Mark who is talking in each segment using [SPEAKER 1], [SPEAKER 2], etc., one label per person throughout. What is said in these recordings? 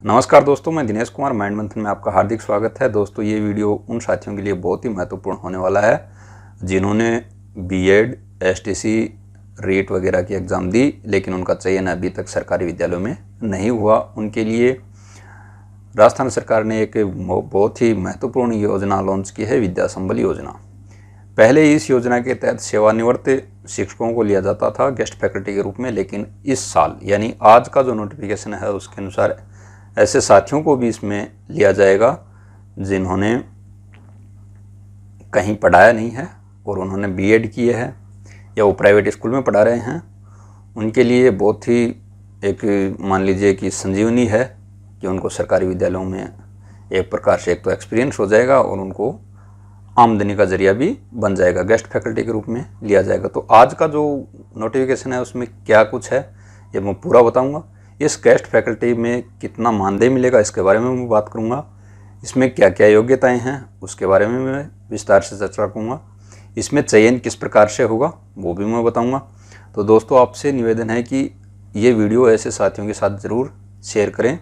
[SPEAKER 1] नमस्कार दोस्तों, मैं दिनेश कुमार माइंड मंथन में आपका हार्दिक स्वागत है। दोस्तों, ये वीडियो उन साथियों के लिए बहुत ही महत्वपूर्ण होने वाला है जिन्होंने बीएड, एसटीसी, रीट वगैरह की एग्ज़ाम दी लेकिन उनका चयन अभी तक सरकारी विद्यालयों में नहीं हुआ। उनके लिए राजस्थान सरकार ने एक बहुत ही महत्वपूर्ण योजना लॉन्च की है, विद्या संबल योजना। पहले इस योजना के तहत सेवानिवृत्त शिक्षकों को लिया जाता था गेस्ट फैकल्टी के रूप में, लेकिन इस साल यानी आज का जो नोटिफिकेशन है उसके अनुसार ऐसे साथियों को भी इसमें लिया जाएगा जिन्होंने कहीं पढ़ाया नहीं है और उन्होंने बीएड किए हैं या वो प्राइवेट स्कूल में पढ़ा रहे हैं। उनके लिए बहुत ही एक मान लीजिए कि संजीवनी है कि उनको सरकारी विद्यालयों में एक प्रकार से एक तो एक्सपीरियंस हो जाएगा और उनको आमदनी का जरिया भी बन जाएगा, गेस्ट फैकल्टी के रूप में लिया जाएगा। तो आज का जो नोटिफिकेशन है उसमें क्या कुछ है ये मैं पूरा बताऊंगा। इस गेस्ट फैकल्टी में कितना मानदेय मिलेगा इसके बारे में मैं बात करूंगा। इसमें क्या क्या योग्यताएं हैं उसके बारे में मैं विस्तार से चर्चा करूंगा। इसमें चयन किस प्रकार से होगा वो भी मैं बताऊंगा। तो दोस्तों, आपसे निवेदन है कि ये वीडियो ऐसे साथियों के साथ ज़रूर शेयर करें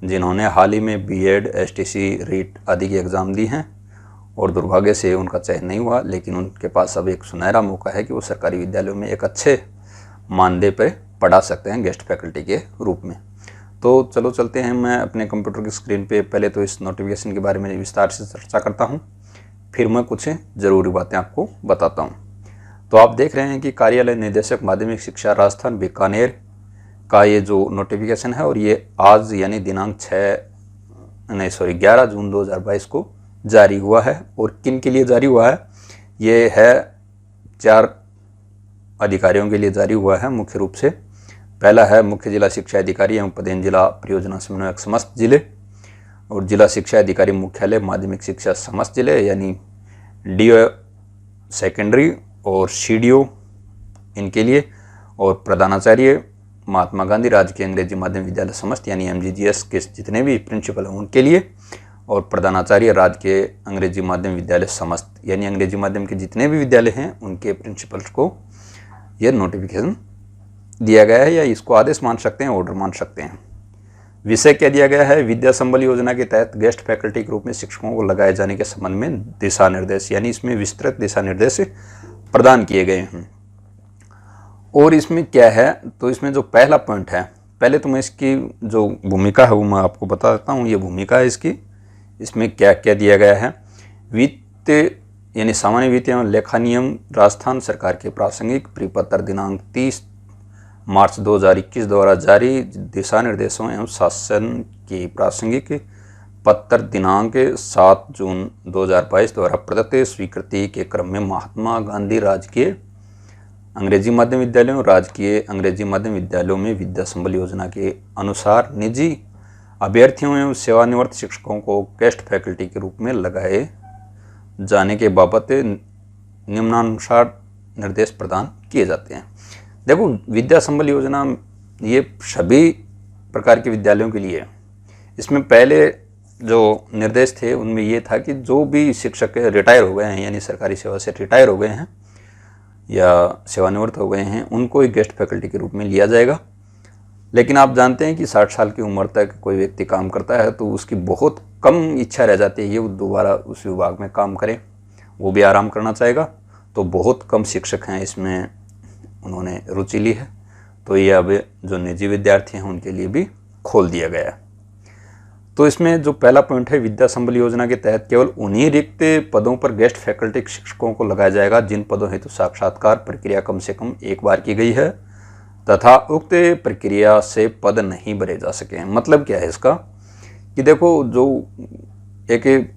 [SPEAKER 1] जिन्होंने हाल ही में बीएड, एसटीसी, रीट आदि की एग्ज़ाम दी हैं और दुर्भाग्य से उनका चयन नहीं हुआ, लेकिन उनके पास अब एक सुनहरा मौका है कि वो सरकारी विद्यालयों में एक अच्छे मानदेय पर पढ़ा सकते हैं गेस्ट फैकल्टी के रूप में। तो चलो चलते हैं, मैं अपने कंप्यूटर की स्क्रीन पे पहले तो इस नोटिफिकेशन के बारे में विस्तार से चर्चा करता हूं, फिर मैं कुछ ज़रूरी बातें आपको बताता हूं। तो आप देख रहे हैं कि कार्यालय निदेशक माध्यमिक शिक्षा राजस्थान बीकानेर का ये जो नोटिफिकेशन है और ये आज यानी दिनांक 11 जून 2022 को जारी हुआ है। और किन के लिए जारी हुआ है? ये है 4 अधिकारियों के लिए जारी हुआ है मुख्य रूप से। पहला है मुख्य जिला शिक्षा अधिकारी एवं पदेन जिला परियोजना समन्वयक समस्त जिले और जिला शिक्षा अधिकारी मुख्यालय माध्यमिक शिक्षा समस्त जिले यानी डीओ सेकेंडरी और सीडीओ इनके लिए, और प्रधानाचार्य महात्मा गांधी राजकीय अंग्रेजी माध्यम विद्यालय समस्त यानी एमजीजीएस के जितने भी प्रिंसिपल हैं उनके लिए, और प्रधानाचार्य राजकीय अंग्रेजी माध्यम विद्यालय समस्त यानी अंग्रेजी माध्यम के जितने भी विद्यालय हैं उनके प्रिंसिपल्स को यह नोटिफिकेशन दिया गया है, या इसको आदेश मान सकते हैं, ऑर्डर मान सकते हैं। विषय क्या दिया गया है? विद्या संबल योजना के तहत गेस्ट फैकल्टी के रूप में शिक्षकों को लगाए जाने के संबंध में दिशा निर्देश, यानी इसमें विस्तृत दिशा निर्देश प्रदान किए गए हैं। और इसमें क्या है, तो इसमें जो पहला पॉइंट है, पहले तो मैं इसकी जो भूमिका है वो मैं आपको बता देता हूँ। ये भूमिका है इसकी। इसमें क्या क्या दिया गया है? वित्त यानी सामान्य वित्त एवं लेखा नियम राजस्थान सरकार के प्रासंगिक परिपत्र दिनांक 30 मार्च 2021 द्वारा जारी दिशा निर्देशों एवं शासन की प्रासंगिक पत्र दिनांक 7 जून 2022 द्वारा प्रदत्त स्वीकृति के क्रम में महात्मा गांधी राजकीय अंग्रेजी माध्यम विद्यालयों और राजकीय अंग्रेजी माध्यम विद्यालयों में विद्या संबल योजना के अनुसार निजी अभ्यर्थियों एवं सेवानिवृत्त शिक्षकों को गेस्ट फैकल्टी के रूप में लगाए जाने के बाबत निम्नानुसार निर्देश प्रदान किए जाते हैं। देखो, विद्या संबल योजना ये सभी प्रकार के विद्यालयों के लिए है। इसमें पहले जो निर्देश थे उनमें ये था कि जो भी शिक्षक रिटायर हो गए हैं यानी सरकारी सेवा से रिटायर हो गए हैं या सेवानिवृत्त हो गए हैं उनको एक गेस्ट फैकल्टी के रूप में लिया जाएगा। लेकिन आप जानते हैं कि 60 साल की उम्र तक कोई व्यक्ति काम करता है तो उसकी बहुत कम इच्छा रह जाती है ये वो दोबारा उस विभाग में काम करे, वो भी आराम करना चाहेगा। तो बहुत कम शिक्षक हैं इसमें उन्होंने रुचि ली है, तो ये अब जो निजी विद्यार्थी हैं उनके लिए भी खोल दिया गया है। तो इसमें जो पहला पॉइंट है, विद्या संबल योजना के तहत केवल उन्हीं रिक्त पदों पर गेस्ट फैकल्टी शिक्षकों को लगाया जाएगा जिन पदों हेतु साक्षात्कार प्रक्रिया कम से कम एक बार की गई है तथा उक्त प्रक्रिया से पद नहीं भरे जा सके। मतलब क्या है इसका कि देखो, जो एक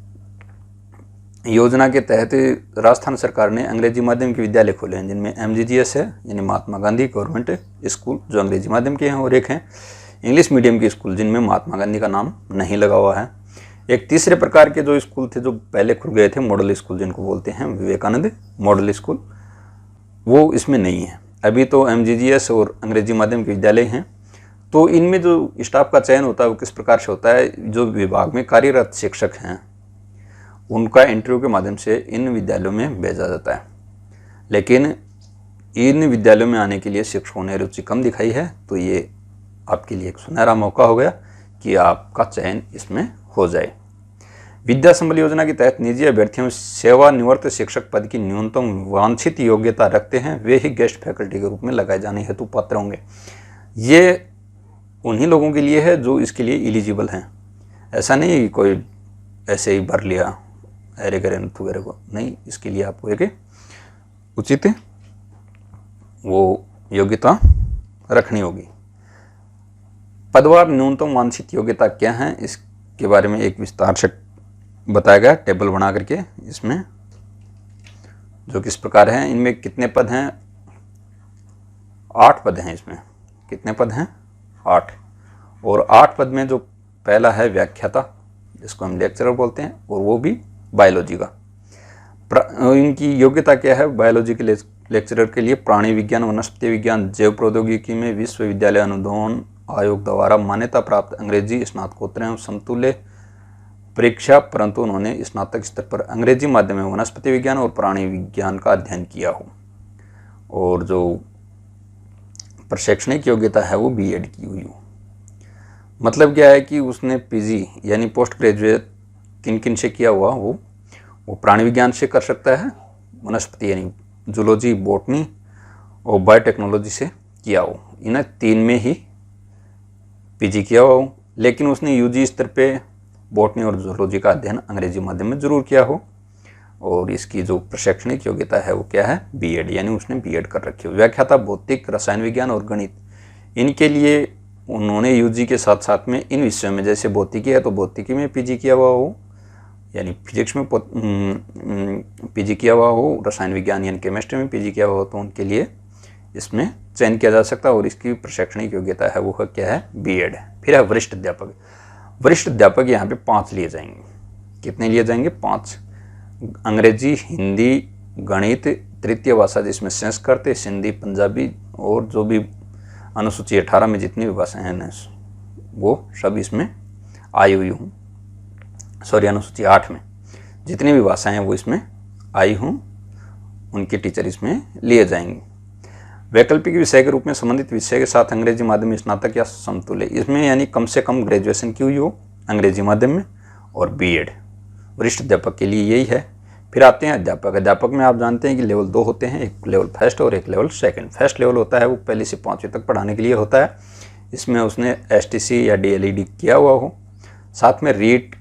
[SPEAKER 1] योजना के तहत राजस्थान सरकार ने अंग्रेजी माध्यम के विद्यालय खोले हैं जिनमें एमजीजीएस है यानी महात्मा गांधी गवर्नमेंट स्कूल जो अंग्रेजी माध्यम के हैं, और एक हैं इंग्लिश मीडियम के स्कूल जिनमें महात्मा गांधी का नाम नहीं लगा हुआ है। एक तीसरे प्रकार के जो स्कूल थे जो पहले खुल गए थे, मॉडल स्कूल जिनको बोलते हैं विवेकानंद मॉडल स्कूल, वो इसमें नहीं है। अभी तो एमजीजीएस और अंग्रेजी माध्यम के विद्यालय हैं। तो इनमें जो स्टाफ का चयन होता है वो किस प्रकार से होता है? जो विभाग में कार्यरत शिक्षक हैं उनका इंटरव्यू के माध्यम से इन विद्यालयों में भेजा जाता है। लेकिन इन विद्यालयों में आने के लिए शिक्षकों ने रुचि कम दिखाई है, तो ये आपके लिए एक सुनहरा मौका हो गया कि आपका चयन इसमें हो जाए। विद्या संबल योजना के तहत निजी अभ्यर्थियों सेवानिवृत्त शिक्षक पद की न्यूनतम वांछित योग्यता रखते हैं वे ही गेस्ट फैकल्टी के रूप में लगाए जाने हेतु पात्र होंगे। ये उन्हीं लोगों के लिए है जो इसके लिए एलिजिबल हैं। ऐसा नहीं कि कोई ऐसे ही भर लिया अरे करें वगैरह को, नहीं, इसके लिए आपको एक उचित वो योग्यता रखनी होगी। पदवार न्यूनतम वांछित योग्यता क्या है इसके बारे में एक विस्तार से बताया गया टेबल बना करके, इसमें जो किस प्रकार है। इनमें कितने पद हैं? 8 पद हैं। इसमें कितने पद हैं? 8। और 8 पद में जो पहला है व्याख्याता, जिसको हम लेक्चरर बोलते हैं, और वो भी बायोलॉजी का। इनकी योग्यता क्या है? बायोलॉजी के लेक्चरर के लिए प्राणी विज्ञान, वनस्पति विज्ञान, जैव प्रौद्योगिकी में विश्वविद्यालय अनुदान आयोग द्वारा मान्यता प्राप्त अंग्रेजी स्नातकोत्तर एवं समतुल्य परीक्षा, परंतु उन्होंने स्नातक स्तर पर अंग्रेजी माध्यम में वनस्पति विज्ञान और प्राणी विज्ञान का अध्ययन किया हो। और जो प्रशैक्षणिक योग्यता है वो बीएड की हुई हो। मतलब क्या है कि उसने पीजी यानी पोस्ट ग्रेजुएट किन किन से किया हुआ हो, वो प्राणी विज्ञान से कर सकता है, वनस्पति यानी जूलॉजी, बॉटनी और बायोटेक्नोलॉजी से किया हो। इन्हें 3 में ही पीजी किया हो, लेकिन उसने यूजी स्तर पे बॉटनी और जूलॉजी का अध्ययन अंग्रेजी माध्यम में जरूर किया हो। और इसकी जो प्रशैक्षणिक योग्यता है वो क्या है? बीएड, यानी उसने बीएड कर रखी हो। व्याख्याता भौतिक, रसायन विज्ञान और गणित, इनके लिए उन्होंने यूजी के साथ साथ में इन विषयों में, जैसे भौतिकी है तो भौतिकी में पीजी किया हुआ हो, यानी फिजिक्स में पीजी किया हुआ हो, रसायन विज्ञान यानी केमिस्ट्री में पीजी किया हुआ हो, तो उनके लिए इसमें चयन किया जा सकता है। और इसकी प्रशैक्षणिक योग्यता है वो क्या है? बीएड है। फिर है वरिष्ठ अध्यापक। वरिष्ठ अध्यापक यहाँ पे 5 लिए जाएंगे। कितने लिए जाएंगे? 5। अंग्रेजी, हिंदी, गणित, तृतीय भाषा जिसमें संस्कृत, सिंधी, पंजाबी और जो भी अनुसूची 18 में जितनी भी भाषाएं हैं वो सब इसमें आई हुई हूँ। सॉरी, अनुसूची 8 में जितनी भी भाषाएं हैं वो इसमें आई हूँ, उनके टीचर इसमें लिए जाएंगे। वैकल्पिक विषय के रूप में संबंधित विषय के साथ अंग्रेजी माध्यम में स्नातक या समतुल्य, इसमें यानी कम से कम ग्रेजुएशन की हुई हो अंग्रेजी माध्यम में, और बीएड वरिष्ठ अध्यापक के लिए यही है। फिर आते हैं अध्यापक। अध्यापक में आप जानते हैं कि लेवल 2 होते हैं, एक लेवल फर्स्ट और एक लेवल सेकंड। फर्स्ट लेवल होता है वो 1 से 5वीं तक पढ़ाने के लिए होता है। इसमें उसने एसटीसी या डीएलईडी किया हुआ हो, साथ में रीट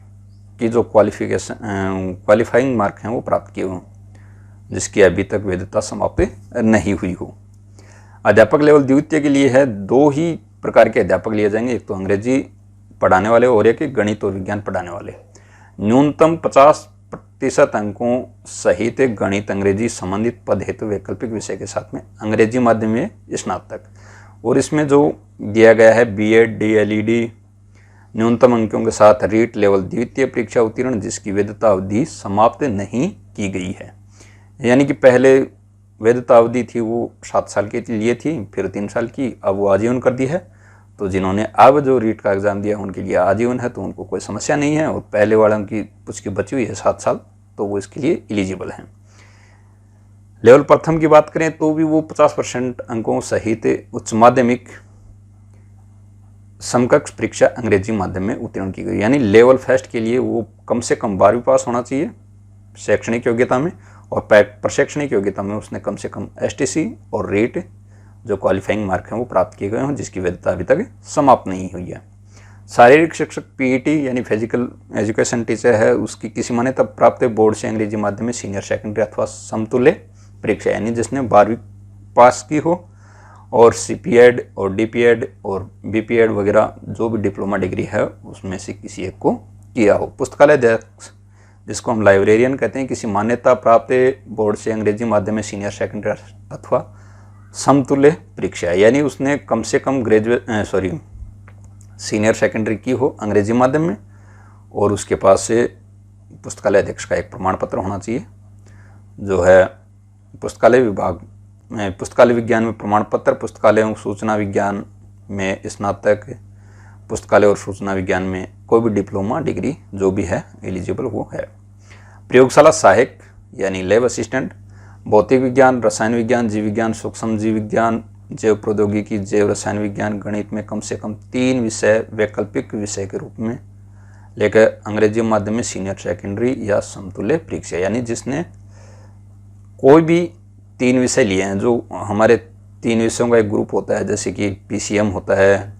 [SPEAKER 1] की जो क्वालिफाइंग मार्क हैं वो प्राप्त किए हों, जिसकी अभी तक वैधता समाप्त नहीं हुई हो। अध्यापक लेवल द्वितीय के लिए है 2 ही प्रकार के अध्यापक लिए जाएंगे, एक तो अंग्रेजी पढ़ाने वाले और एक गणित और विज्ञान पढ़ाने वाले। न्यूनतम 50% अंकों सहित गणित अंग्रेजी संबंधित पद हेतु वैकल्पिक विषय के साथ में अंग्रेजी माध्यम में स्नातक। और इसमें जो दिया गया है बीएड, डीएलईडी, न्यूनतम अंकों के साथ रीट लेवल द्वितीय परीक्षा उत्तीर्ण जिसकी वैधता अवधि समाप्त नहीं की गई है। यानी कि पहले वैधता अवधि थी वो 7 साल के लिए थी, फिर 3 साल की, अब वो आजीवन कर दी है। तो जिन्होंने अब जो रीट का एग्ज़ाम दिया उनके लिए आजीवन है, तो उनको कोई समस्या नहीं है। और पहले वालों की उसकी बची हुई है 7 साल, तो वो इसके लिए एलिजिबल हैं। लेवल प्रथम की बात करें तो भी वो 50% अंकों सहित उच्च माध्यमिक समकक्ष परीक्षा अंग्रेजी माध्यम में उत्तीर्ण की गई। यानी लेवल फर्स्ट के लिए वो कम से कम 12वीं पास होना चाहिए शैक्षणिक योग्यता में, और प्रशैक्षणिक योग्यता में उसने कम से कम एसटीसी और रीट जो क्वालिफाइंग मार्क हैं वो प्राप्त किए गए हों, जिसकी वैधता अभी तक समाप्त नहीं हुई है। शारीरिक शिक्षक पीईटी यानी फिजिकल एजुकेशन टीचर है, उसकी किसी मान्यता प्राप्त बोर्ड से अंग्रेजी माध्यम में सीनियर सेकेंडरी अथवा समतुल्य परीक्षा, यानी जिसने 12वीं पास की हो, और सीपीएड और डीपीएड और बीपीएड वगैरह जो भी डिप्लोमा डिग्री है उसमें से किसी एक को किया हो। पुस्तकालय अध्यक्ष जिसको हम लाइब्रेरियन कहते हैं, किसी मान्यता प्राप्त बोर्ड से अंग्रेजी माध्यम में सीनियर सेकेंडरी अथवा समतुल्य परीक्षा, यानी उसने कम से कम सीनियर सेकेंडरी की हो अंग्रेजी माध्यम में, और उसके पास से पुस्तकालय अध्यक्ष का एक प्रमाण पत्र होना चाहिए, जो है पुस्तकालय विभाग में पुस्तकालय विज्ञान में प्रमाण पत्र, पुस्तकालय एवं सूचना विज्ञान में स्नातक, पुस्तकालय और सूचना विज्ञान में कोई भी डिप्लोमा डिग्री जो भी है एलिजिबल वो है। प्रयोगशाला सहायक यानी लैब असिस्टेंट, भौतिक विज्ञान, रसायन विज्ञान, जीव विज्ञान, सूक्ष्म जीव विज्ञान, जैव प्रौद्योगिकी, जैव रसायन विज्ञान, गणित में कम से कम 3 विषय वैकल्पिक विषय के रूप में लेकर अंग्रेजी माध्यम में सीनियर सेकेंडरी या समतुल्य परीक्षा, यानी जिसने कोई भी 3 विषय लिए हैं, जो हमारे 3 विषयों का एक ग्रुप होता है, जैसे कि PCM होता है,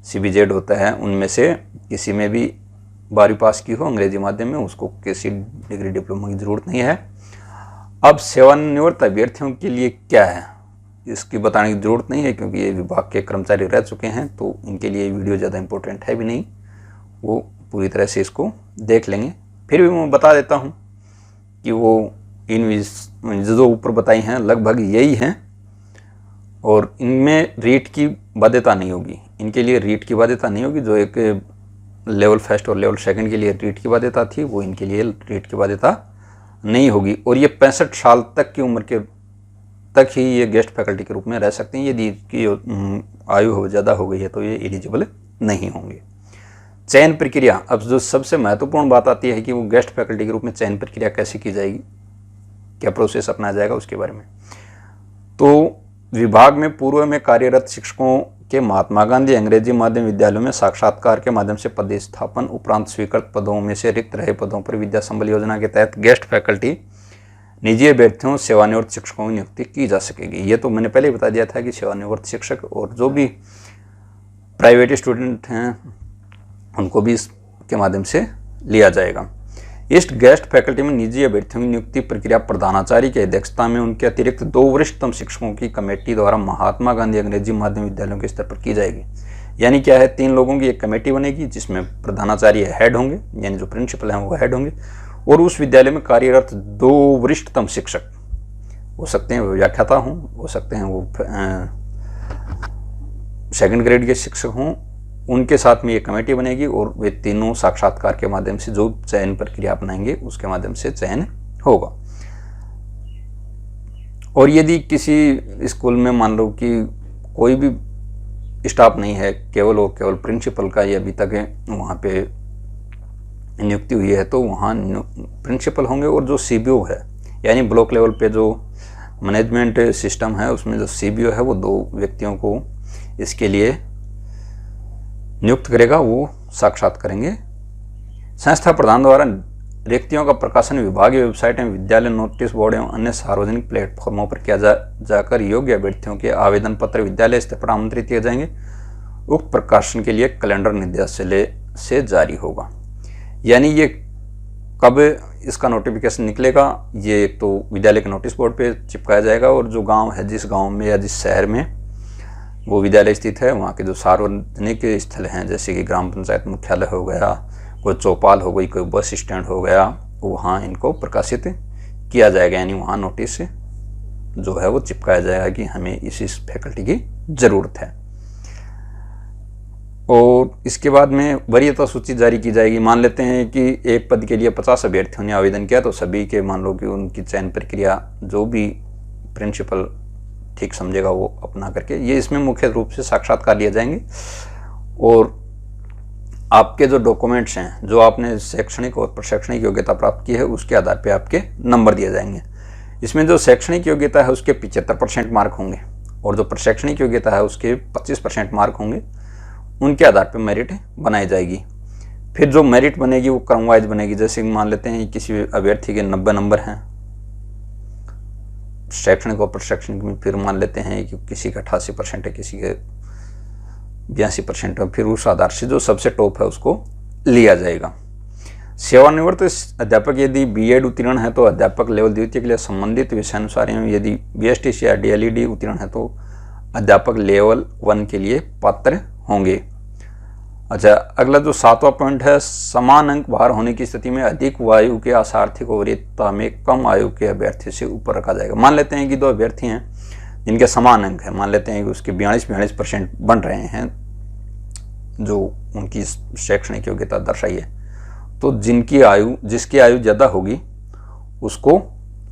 [SPEAKER 1] CBZ होता है, उनमें से किसी में भी 12वीं पास की हो अंग्रेजी माध्यम में, उसको किसी डिग्री डिप्लोमा की ज़रूरत नहीं है। अब सेवानिवृत्त अभ्यर्थियों के लिए क्या है इसकी बताने की ज़रूरत नहीं है, क्योंकि ये विभाग के कर्मचारी रह चुके हैं, तो इनके लिए वीडियो ज़्यादा इंपॉर्टेंट है भी नहीं, वो पूरी तरह से इसको देख लेंगे। फिर भी मैं बता देता हूँ कि वो इन जो ऊपर बताई हैं लगभग यही हैं, और इनमें रीट की बाध्यता नहीं होगी, इनके लिए रीट की बाध्यता नहीं होगी। जो एक लेवल फर्स्ट और लेवल सेकंड के लिए रीट की बाध्यता थी, वो इनके लिए रीट की बाध्यता नहीं होगी। और ये 65 साल तक की उम्र के तक ही ये गेस्ट फैकल्टी के रूप में रह सकते हैं। यदि की आयु ज़्यादा हो गई है तो ये एलिजिबल नहीं होंगे। चयन प्रक्रिया, अब जो सबसे महत्वपूर्ण बात आती है कि वो गेस्ट फैकल्टी के रूप में चयन प्रक्रिया कैसे की जाएगी, क्या प्रोसेस अपनाया जाएगा उसके बारे में। तो विभाग में पूर्व में कार्यरत शिक्षकों के महात्मा गांधी अंग्रेजी माध्यम विद्यालयों में साक्षात्कार के माध्यम से पदस्थापन उपरांत स्वीकृत पदों में से रिक्त रहे पदों पर विद्या संबल योजना के तहत गेस्ट फैकल्टी निजी अभ्यर्थियों सेवानिवृत्त शिक्षकों की नियुक्ति की जा सकेगी। ये तो मैंने पहले ही बता दिया था कि सेवानिवृत्त शिक्षक और जो भी प्राइवेट स्टूडेंट हैं उनको भी इसके माध्यम से लिया जाएगा। इस गेस्ट फैकल्टी में निजी अभ्यर्थियों की नियुक्ति प्रक्रिया प्रधानाचार्य की अध्यक्षता में उनके अतिरिक्त 2 वरिष्ठतम शिक्षकों की कमेटी द्वारा महात्मा गांधी अंग्रेजी माध्यम विद्यालयों के स्तर पर की जाएगी। यानी क्या है, 3 लोगों की एक कमेटी बनेगी जिसमें प्रधानाचार्य हेड होंगे, यानी जो प्रिंसिपल हैं वो हेड होंगे, और उस विद्यालय में कार्यरत 2 वरिष्ठतम शिक्षक हो सकते हैं, वो व्याख्याता हों, हो सकते हैं वो सेकंड ग्रेड के शिक्षक हों, उनके साथ में ये कमेटी बनेगी और वे तीनों साक्षात्कार के माध्यम से जो चयन प्रक्रिया अपनाएंगे उसके माध्यम से चयन होगा। और यदि किसी स्कूल में मान लो कि कोई भी स्टाफ नहीं है, केवल और केवल प्रिंसिपल का ही अभी तक वहाँ पे नियुक्ति हुई है, तो वहाँ प्रिंसिपल होंगे और जो CBO है, यानी ब्लॉक लेवल पे जो मैनेजमेंट सिस्टम है उसमें जो CBO है वो 2 व्यक्तियों को इसके लिए नियुक्त करेगा, वो साक्षात करेंगे। संस्था प्रधान द्वारा रिक्तियों का प्रकाशन विभागीय वेबसाइट एवं विद्यालय नोटिस बोर्ड एवं अन्य सार्वजनिक प्लेटफॉर्मों पर किया जाकर योग्य अभ्यर्थियों के आवेदन पत्र विद्यालय स्तर पर आमंत्रित किए जाएंगे। उक्त प्रकाशन के लिए कैलेंडर निर्देशालय से जारी होगा। यानी ये कब इसका नोटिफिकेशन निकलेगा, ये एक तो विद्यालय के नोटिस बोर्ड पे चिपकाया जाएगा, और जो गांव है, जिस गांव में या जिस शहर में वो विद्यालय स्थित है, वहाँ के जो सार्वजनिक स्थल हैं, जैसे कि ग्राम पंचायत मुख्यालय हो गया, कोई चौपाल हो गई, कोई बस स्टैंड हो गया, वहाँ इनको प्रकाशित किया जाएगा। यानी वहाँ नोटिस जो है वो चिपकाया जाएगा कि हमें इस फैकल्टी की ज़रूरत है। और इसके बाद में वरीयता सूची जारी की जाएगी। मान लेते हैं कि एक पद के लिए 50 अभ्यर्थियों ने आवेदन किया, तो सभी के मान लो कि उनकी चयन प्रक्रिया जो भी प्रिंसिपल ठीक समझेगा वो अपना करके, ये इसमें मुख्य रूप से साक्षात्कार लिए जाएंगे। और आपके जो डॉक्यूमेंट्स हैं, जो आपने शैक्षणिक और प्रशैक्षणिक योग्यता प्राप्त की है, उसके आधार पे आपके नंबर दिए जाएंगे। इसमें जो शैक्षणिक योग्यता है उसके 75% मार्क होंगे, और जो प्रशैक्षणिक योग्यता है उसके 25% मार्क होंगे। उनके आधार पर मेरिट बनाई जाएगी। फिर जो मेरिट बनेगी वो क्रमवाइज बनेगी। जैसे मान लेते हैं किसी अभ्यर्थी के 90 नंबर हैं शैक्षणिक और प्रशैक्षणिक में, फिर मान लेते हैं कि किसी का 88% है, किसी के 82% है, फिर उस आधार से जो सबसे टॉप है उसको लिया जाएगा। सेवानिवृत्त अध्यापक यदि B.Ed उत्तीर्ण है तो अध्यापक लेवल द्वितीय के लिए संबंधित विषयानुसार, यदि BSTC या DLED उत्तीर्ण है तो अध्यापक लेवल 1 के लिए पात्र होंगे। अच्छा, अगला जो 7वां पॉइंट है, समान अंक भार होने की स्थिति में अधिक आयु के असार्थिक को वरीयता में कम आयु के अभ्यर्थी से ऊपर रखा जाएगा। मान लेते हैं कि 2 अभ्यर्थी हैं जिनके समान अंक है, मान लेते हैं कि उसके 42% बन रहे हैं जो उनकी शैक्षणिक योग्यता दर्शाई है, तो जिसकी आयु ज़्यादा होगी उसको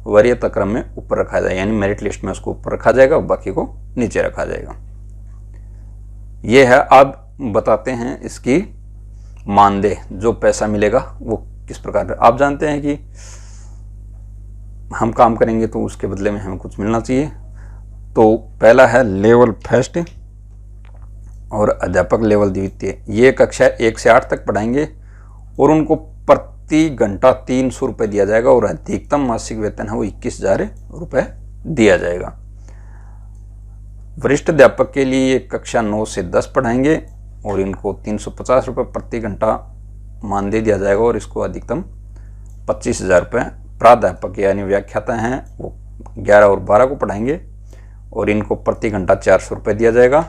[SPEAKER 1] वरीयता क्रम में ऊपर रखा जाएगा, यानी मेरिट लिस्ट में उसको ऊपर रखा जाएगा और बाकी को नीचे रखा जाएगा। ये है। अब बताते हैं इसकी मानदेय, जो पैसा मिलेगा वो किस प्रकार है। आप जानते हैं कि हम काम करेंगे तो उसके बदले में हमें कुछ मिलना चाहिए। तो पहला है लेवल फर्स्ट और अध्यापक लेवल द्वितीय। ये कक्षा 1 से 8 तक पढ़ाएंगे और उनको प्रति घंटा 300 रुपये दिया जाएगा और अधिकतम मासिक वेतन है वो 21,000 रुपये दिया जाएगा। वरिष्ठ अध्यापक के लिए कक्षा 9 से 10 पढ़ाएंगे और इनको 350 रुपये प्रति घंटा मानदेय दिया जाएगा और इसको अधिकतम 25,000 रुपये। प्राध्यापक यानी व्याख्याता हैं वो 11 और 12 को पढ़ाएंगे और इनको प्रति घंटा 400 रुपये दिया जाएगा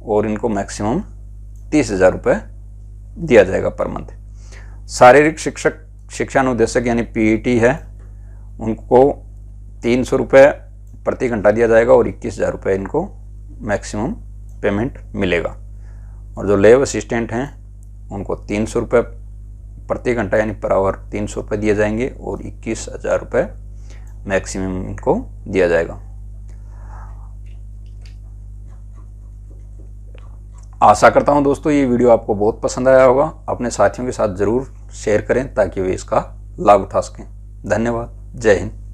[SPEAKER 1] और इनको मैक्सिमम 30,000 रुपये दिया जाएगा पर मंथ। शारीरिक शिक्षा अनुदेशक यानी पीईटी है, उनको 300 रुपये प्रति घंटा दिया जाएगा और 21,000 रुपये इनको मैक्सिमम पेमेंट मिलेगा। और जो लैब असिस्टेंट हैं उनको 300 रुपये प्रति घंटा यानी पर आवर 300 रुपये दिए जाएंगे और 21,000 रुपये मैक्सिमम इनको दिया जाएगा। आशा करता हूं दोस्तों ये वीडियो आपको बहुत पसंद आया होगा। अपने साथियों के साथ ज़रूर शेयर करें ताकि वे इसका लाभ उठा सकें। धन्यवाद। जय हिंद।